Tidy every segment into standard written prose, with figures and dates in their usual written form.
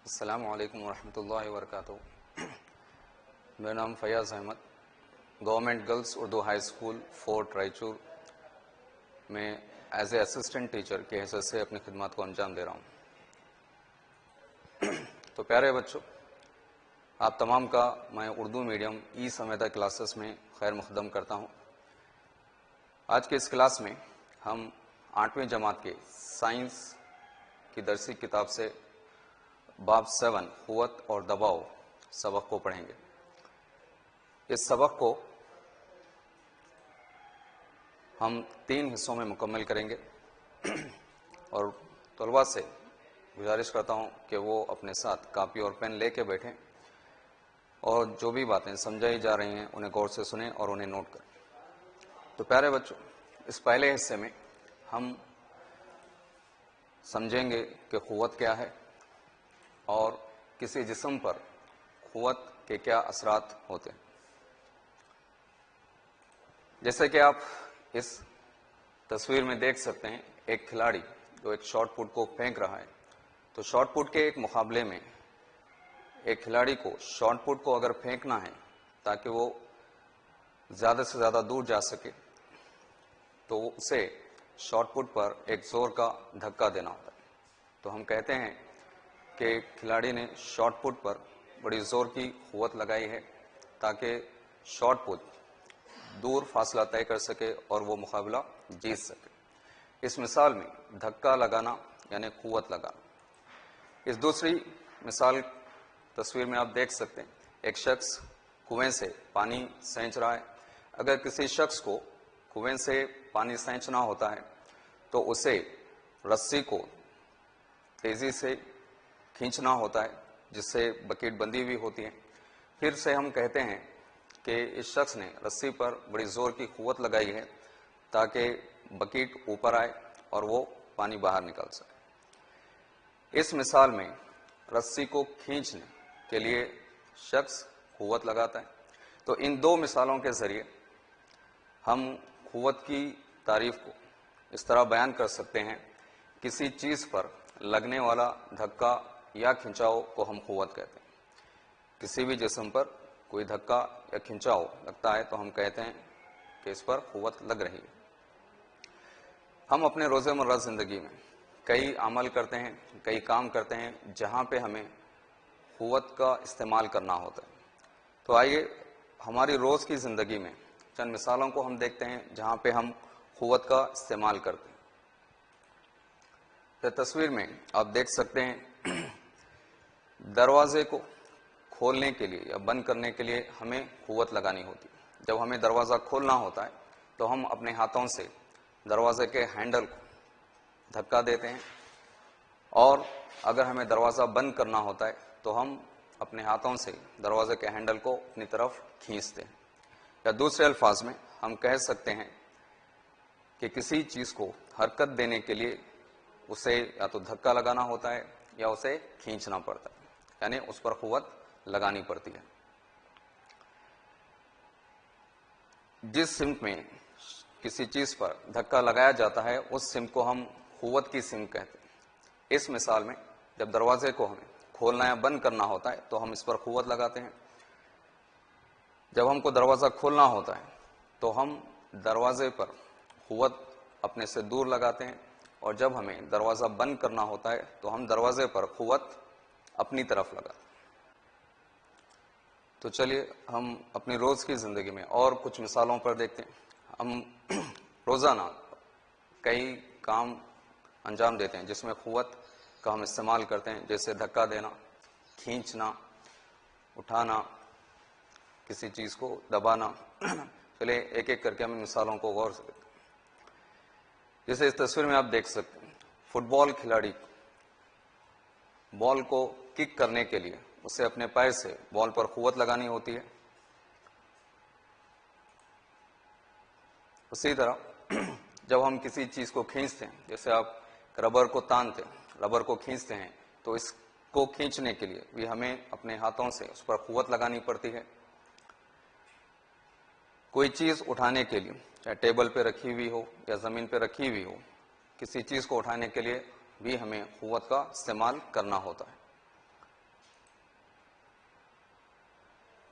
السلام علیکم ورحمۃ اللہ وبرکاتہ. میرا نام Fayaz Ahmed, government girls Urdu high school fort Raichur میں ایز اے اسسٹنٹ ٹیچر کی حیثیت سے اپنی خدمات کو انجام دے رہا ہوں. تو پیارے بچوں، آپ تمام کا میں اردو میڈیم ای سمیتا کلاسز میں خیر مقدم کرتا ہوں. آج کے اس کلاس میں ہم 8ویں جماعت کے سائنس کی درسی کتاب سے باب 7 قوت اور دباؤ سبق کو پڑھیں گے. اس سبق کو ہم 3 حصوں میں مکمل کریں گے اور طلباء سے گزارش کرتا ہوں کہ وہ اپنے ساتھ کاپی اور پین لے کے بیٹھیں اور جو بھی باتیں سمجھائی جا رہی ہیں انہیں غور سے سنیں اور انہیں نوٹ کریں. تو پیارے بچوں، اس پہلے حصے میں ہم سمجھیں گے کہ قوت کیا ہے اور کسی جسم پر قوت کے کیا اثرات ہوتے ہیں. جیسے کہ آپ اس تصویر میں دیکھ سکتے ہیں، ایک کھلاڑی جو ایک شاٹ پٹ کو پھینک رہا ہے. تو شاٹ پٹ کے ایک مقابلے میں ایک کھلاڑی کو شاٹ پٹ کو اگر پھینکنا ہے تاکہ وہ زیادہ سے زیادہ دور جا سکے تو اسے شاٹ پٹ پر ایک زور کا دھکا دینا ہوتا ہے. تو ہم کہتے ہیں کہ کھلاڑی نے شاٹ پٹ پر بڑی زور کی قوت لگائی ہے تاکہ شاٹ پٹ دور فاصلہ طے کر سکے اور وہ مقابلہ جیت سکے. اس مثال میں دھکا لگانا یعنی قوت لگانا. اس دوسری مثال تصویر میں آپ دیکھ سکتے ہیں، ایک شخص کنویں سے پانی سینچ رہا ہے. اگر کسی شخص کو کنویں سے پانی سینچنا ہوتا ہے تو اسے رسی کو تیزی سے کھینچنا ہوتا ہے جس سے بکیٹ بندی ہوئی ہوتی ہے. پھر سے ہم کہتے ہیں کہ اس شخص نے رسی پر بڑی زور کی قوت لگائی ہے تاکہ بکیٹ اوپر آئے اور وہ پانی باہر نکال سکے. اس مثال میں رسی کو کھینچنے کے لیے شخص قوت لگاتا ہے. تو ان 2 مثالوں کے ذریعے ہم قوت کی تعریف کو اس طرح بیان کر سکتے ہیں، کسی چیز پر لگنے والا دھکا یا کھنچاؤ کو ہم قوت کہتے ہیں. کسی بھی جسم پر کوئی دھکا یا کھنچاؤ لگتا ہے تو ہم کہتے ہیں کہ اس پر قوت لگ رہی ہے. ہم اپنے روزمرہ زندگی میں کئی عمل کرتے ہیں، کئی کام کرتے ہیں جہاں پہ ہمیں قوت کا استعمال کرنا ہوتا ہے. تو آئیے ہماری روز کی زندگی میں چند مثالوں کو ہم دیکھتے ہیں جہاں پہ ہم قوت کا استعمال کرتے ہیں. تو تصویر میں آپ دیکھ سکتے ہیں، دروازے کو کھولنے کے لیے یا بند کرنے کے لیے ہمیں قوت لگانی ہوتی ہے. جب ہمیں دروازہ کھولنا ہوتا ہے تو ہم اپنے ہاتھوں سے دروازے کے ہینڈل کو دھکا دیتے ہیں، اور اگر ہمیں دروازہ بند کرنا ہوتا ہے تو ہم اپنے ہاتھوں سے دروازے کے ہینڈل کو اپنی طرف کھینچتے ہیں. یا دوسرے الفاظ میں ہم کہہ سکتے ہیں کہ کسی چیز کو حرکت دینے کے لیے اسے یا تو دھکا لگانا ہوتا ہے یا اسے کھینچنا پڑتا ہے، یعنی اس پر قوت لگانی پڑتی ہے. جس سمت میں کسی چیز پر دھکا لگایا جاتا ہے اس سمت کو ہم قوت کی سمت کہتے ہیں. اس مثال میں جب دروازے کو ہمیں کھولنا یا بند کرنا ہوتا ہے تو ہم اس پر قوت لگاتے ہیں. جب ہم کو دروازہ کھولنا ہوتا ہے تو ہم دروازے پر قوت اپنے سے دور لگاتے ہیں، اور جب ہمیں دروازہ بند کرنا ہوتا ہے تو ہم دروازے پر قوت اپنی طرف لگاتے ہیں. تو چلیے ہم اپنی روز کی زندگی میں اور کچھ مثالوں پر دیکھتے ہیں. ہم روزانہ کئی کام انجام دیتے ہیں جس میں قوت کا ہم استعمال کرتے ہیں، جیسے دھکا دینا، کھینچنا، اٹھانا، کسی چیز کو دبانا. چلیے ایک ایک کر کے ہم مثالوں کو غور سے دیکھتے ہیں. جیسے اس تصویر میں آپ دیکھ سکتے ہیں، فٹ بال کھلاڑی بال کو کک کرنے کے لیے اسے اپنے پیر سے بال پر قوت لگانی ہوتی ہے. اسی طرح جب ہم کسی چیز کو کھینچتے ہیں، جیسے آپ ربر کو تانتے ہیں، ربر کو کھینچتے ہیں، تو اس کو کھینچنے کے لیے بھی ہمیں اپنے ہاتھوں سے اس پر قوت لگانی پڑتی ہے. کوئی چیز اٹھانے کے لیے، چاہے ٹیبل پہ رکھی ہوئی ہو یا زمین پہ رکھی ہوئی ہو، کسی چیز کو اٹھانے کے لیے بھی ہمیں قوت کا استعمال کرنا ہوتا ہے.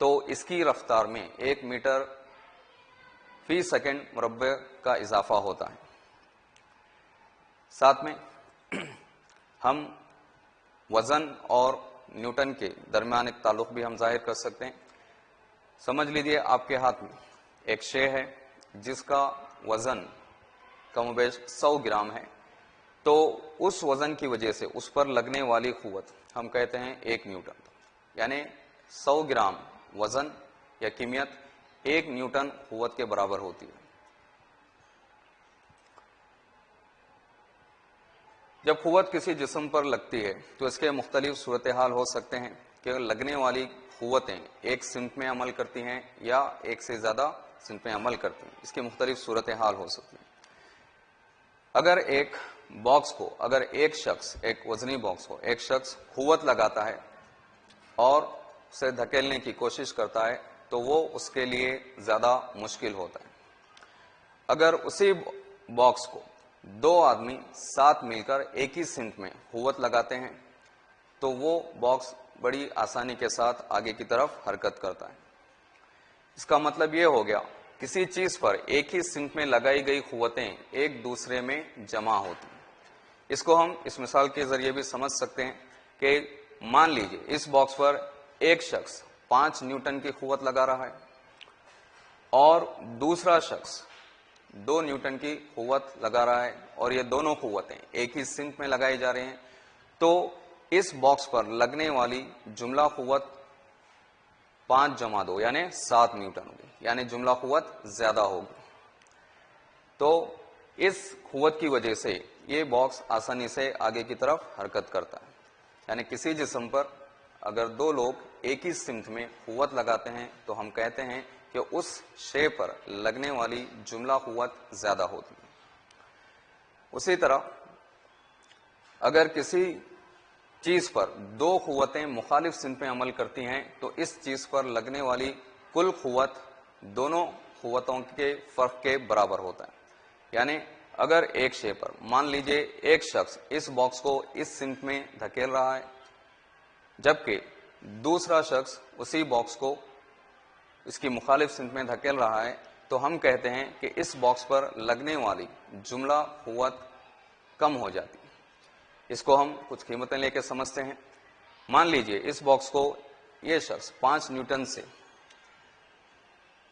تو اس کی رفتار میں 1 میٹر فی سیکنڈ مربع کا اضافہ ہوتا ہے. ساتھ میں ہم وزن اور نیوٹن کے درمیان ایک تعلق بھی ہم ظاہر کر سکتے ہیں. سمجھ لیجیے آپ کے ہاتھ میں ایک شے ہے جس کا وزن کم و بیش 100 گرام ہے، تو اس وزن کی وجہ سے اس پر لگنے والی قوت ہم کہتے ہیں 1 نیوٹن. یعنی 100 گرام وزن یا کمیت 1 نیوٹن قوت کے برابر ہوتی ہے. جب قوت کسی جسم پر لگتی ہے تو اس کے مختلف صورتحال ہو سکتے ہیں کہ لگنے والی قوتیں ایک سمت میں عمل کرتی ہیں یا ایک سے زیادہ سمت میں عمل کرتی ہیں. اس کی مختلف صورتحال ہو سکتی ہیں. اگر ایک باکس کو، اگر ایک شخص، ایک وزنی باکس کو ایک شخص قوت لگاتا ہے اور اسے دھکیلنے کی کوشش کرتا ہے تو وہ اس کے لیے زیادہ مشکل ہوتا ہے. اگر اسی باکس کو 2 آدمی ساتھ مل کر ایک ہی سمت میں قوت لگاتے ہیں تو وہ باکس بڑی آسانی کے ساتھ آگے کی طرف حرکت کرتا ہے. اس کا مطلب یہ ہو گیا کسی چیز پر ایک ہی سمت میں لگائی گئی قوتیں ایک دوسرے میں جمع ہوتی ہیں. اس کو ہم اس مثال کے ذریعے بھی سمجھ سکتے ہیں کہ مان لیجئے اس باکس پر ایک شخص 5 نیوٹن کی قوت لگا رہا ہے اور دوسرا شخص 2 نیوٹن کی قوت لگا رہا ہے اور یہ دونوں قوتیں ایک ہی سمت میں لگائی جا رہی ہیں، تو اس باکس پر لگنے والی جملہ قوت 5 جمع 2 یعنی 7 نیوٹن ہوگی، یعنی جملہ قوت زیادہ ہوگی. تو اس قوت کی وجہ سے یہ باکس آسانی سے آگے کی طرف حرکت کرتا ہے. یعنی کسی جسم پر اگر 2 لوگ ایک ہی سمت میں قوت لگاتے ہیں تو ہم کہتے ہیں کہ اس شے پر لگنے والی جملہ قوت زیادہ ہوتی ہے. اسی طرح اگر کسی چیز پر 2 قوتیں مخالف سمت میں عمل کرتی ہیں تو اس چیز پر لگنے والی کل قوت دونوں قوتوں کے فرق کے برابر ہوتا ہے. یعنی اگر ایک شے پر مان لیجئے ایک شخص اس باکس کو اس سمت میں دھکیل رہا ہے جبکہ دوسرا شخص اسی باکس کو اس کی مخالف سمت میں دھکیل رہا ہے، تو ہم کہتے ہیں کہ اس باکس پر لگنے والی جملہ قوت کم ہو جاتی ہے. اس کو ہم کچھ قیمتیں لے کے سمجھتے ہیں. مان لیجئے اس باکس کو یہ شخص 5 نیوٹن سے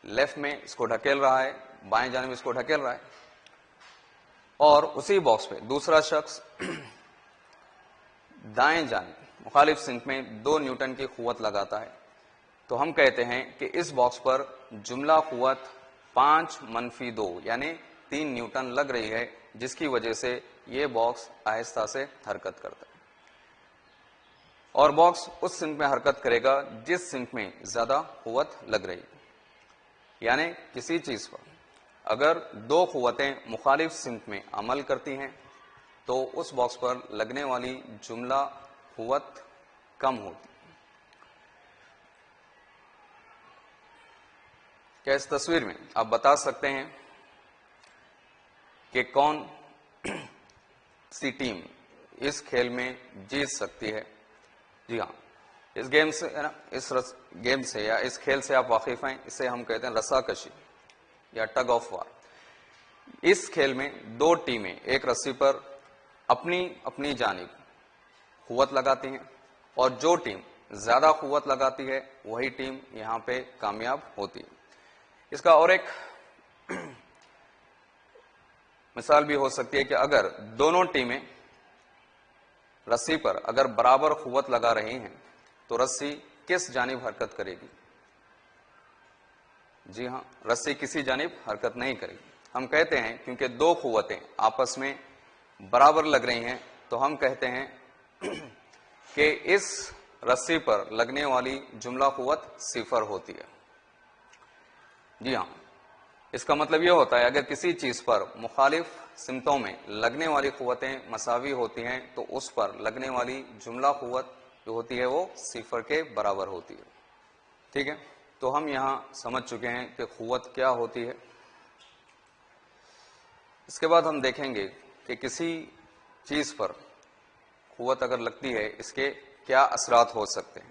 لیفٹ میں اس کو ڈھکیل رہا ہے، بائیں جانب اس کو ڈھکیل رہا ہے، اور اسی باکس پہ دوسرا شخص دائیں جانب مخالف سمت میں 2 نیوٹن کی قوت لگاتا ہے، تو ہم کہتے ہیں کہ اس باکس پر جملہ قوت 5-2 یعنی 3 نیوٹن لگ رہی ہے، جس کی وجہ سے یہ باکس آہستہ سے حرکت کرتا ہے. اور باکس اس سمت میں حرکت کرے گا جس سمت میں زیادہ قوت لگ رہی ہے. یعنی کسی چیز پر اگر 2 قوتیں مخالف سمت میں عمل کرتی ہیں تو اس باکس پر لگنے والی جملہ قوت کم ہوتی ہے. کیا اس تصویر میں آپ بتا سکتے ہیں کہ کون سی ٹیم اس کھیل میں جیت سکتی ہے؟ جی ہاں، اس گیم سے گیم سے یا اس کھیل سے آپ واقف ہیں. اسے ہم کہتے ہیں رسا کشی یا ٹگ آف وار. اس کھیل میں 2 ٹیمیں ایک رسی پر اپنی اپنی جانب قوت لگاتی ہیں اور جو ٹیم زیادہ قوت لگاتی ہے وہی ٹیم یہاں پہ کامیاب ہوتی ہے. اس کا اور ایک مثال بھی ہو سکتی ہے کہ اگر دونوں ٹیمیں رسی پر اگر برابر قوت لگا رہی ہیں تو رسی کس جانب حرکت کرے گی؟ جی ہاں، رسی کسی جانب حرکت نہیں کرے گی. ہم کہتے ہیں کیونکہ 2 قوتیں آپس میں برابر لگ رہی ہیں تو ہم کہتے ہیں کہ اس رسی پر لگنے والی جملہ قوت 0 ہوتی ہے. جی ہاں، اس کا مطلب یہ ہوتا ہے اگر کسی چیز پر مخالف سمتوں میں لگنے والی قوتیں مساوی ہوتی ہیں تو اس پر لگنے والی جملہ قوت جو ہوتی ہے وہ 0 کے برابر ہوتی ہے. ٹھیک ہے، تو ہم یہاں سمجھ چکے ہیں کہ قوت کیا ہوتی ہے. اس کے بعد ہم دیکھیں گے کہ کسی چیز پر قوت اگر لگتی ہے اس کے کیا اثرات ہو سکتے ہیں.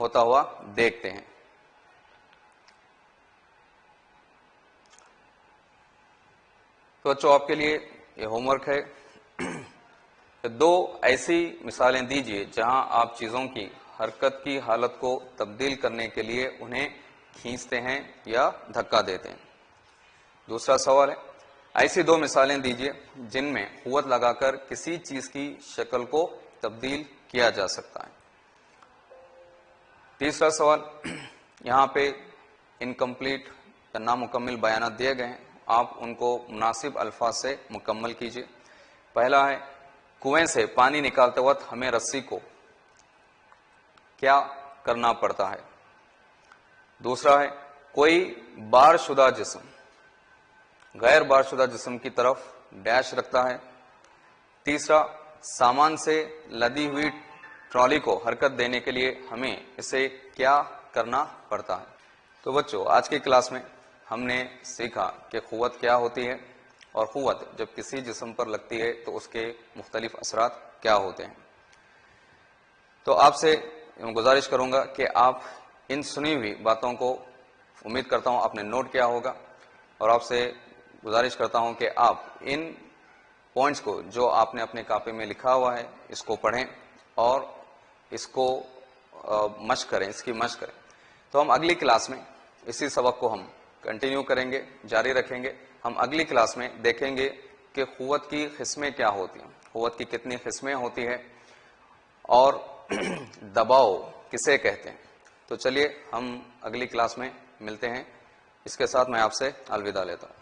ہوتا ہوا دیکھتے ہیں. تو بچوں آپ کے لیے یہ ہوم ورک ہے. دو ایسی مثالیں دیجئے جہاں آپ چیزوں کی حرکت کی حالت کو تبدیل کرنے کے لیے انہیں کھینچتے ہیں یا دھکا دیتے ہیں. دوسرا سوال ہے ایسی دو مثالیں دیجئے جن میں قوت لگا کر کسی چیز کی شکل کو تبدیل کیا جا سکتا ہے. تیسرا سوال یہاں پہ انکمپلیٹ یا نامکمل بیانات دیے گئے ہیں، آپ ان کو مناسب الفاظ سے مکمل کیجئے. پہلا ہے کنویں سے پانی نکالتے وقت ہمیں رسی کو کیا کرنا پڑتا ہے. دوسرا ہے کوئی بار شدہ جسم غیر بار شدہ جسم کی طرف ڈیش رکھتا ہے. تیسرا سامان سے لدی ہوئی ٹرالی کو حرکت دینے کے لیے ہمیں اسے کیا کرنا پڑتا ہے. تو بچوں آج کی کلاس میں ہم نے سیکھا کہ قوت کیا ہوتی ہے اور قوت جب کسی جسم پر لگتی ہے تو اس کے مختلف اثرات کیا ہوتے ہیں. تو آپ سے گزارش کروں گا کہ آپ ان سنی ہوئی باتوں کو امید کرتا ہوں آپ نے نوٹ کیا ہوگا، اور آپ سے گزارش کرتا ہوں کہ آپ ان پوائنٹس کو جو آپ نے اپنے کاپی میں لکھا ہوا ہے اس کو پڑھیں اور اس کو مشق کریں، اس کی مشق کریں. تو ہم اگلی کلاس میں اسی سبق کو ہم کنٹینیو کریں گے، جاری رکھیں گے. ہم اگلی کلاس میں دیکھیں گے کہ قوت کی قسمیں کیا ہوتی ہیں، قوت کی کتنی قسمیں ہوتی ہیں اور دباؤ کسے کہتے ہیں. تو چلیے ہم اگلی کلاس میں ملتے ہیں. اس کے ساتھ میں آپ سے الوداع لیتا ہوں.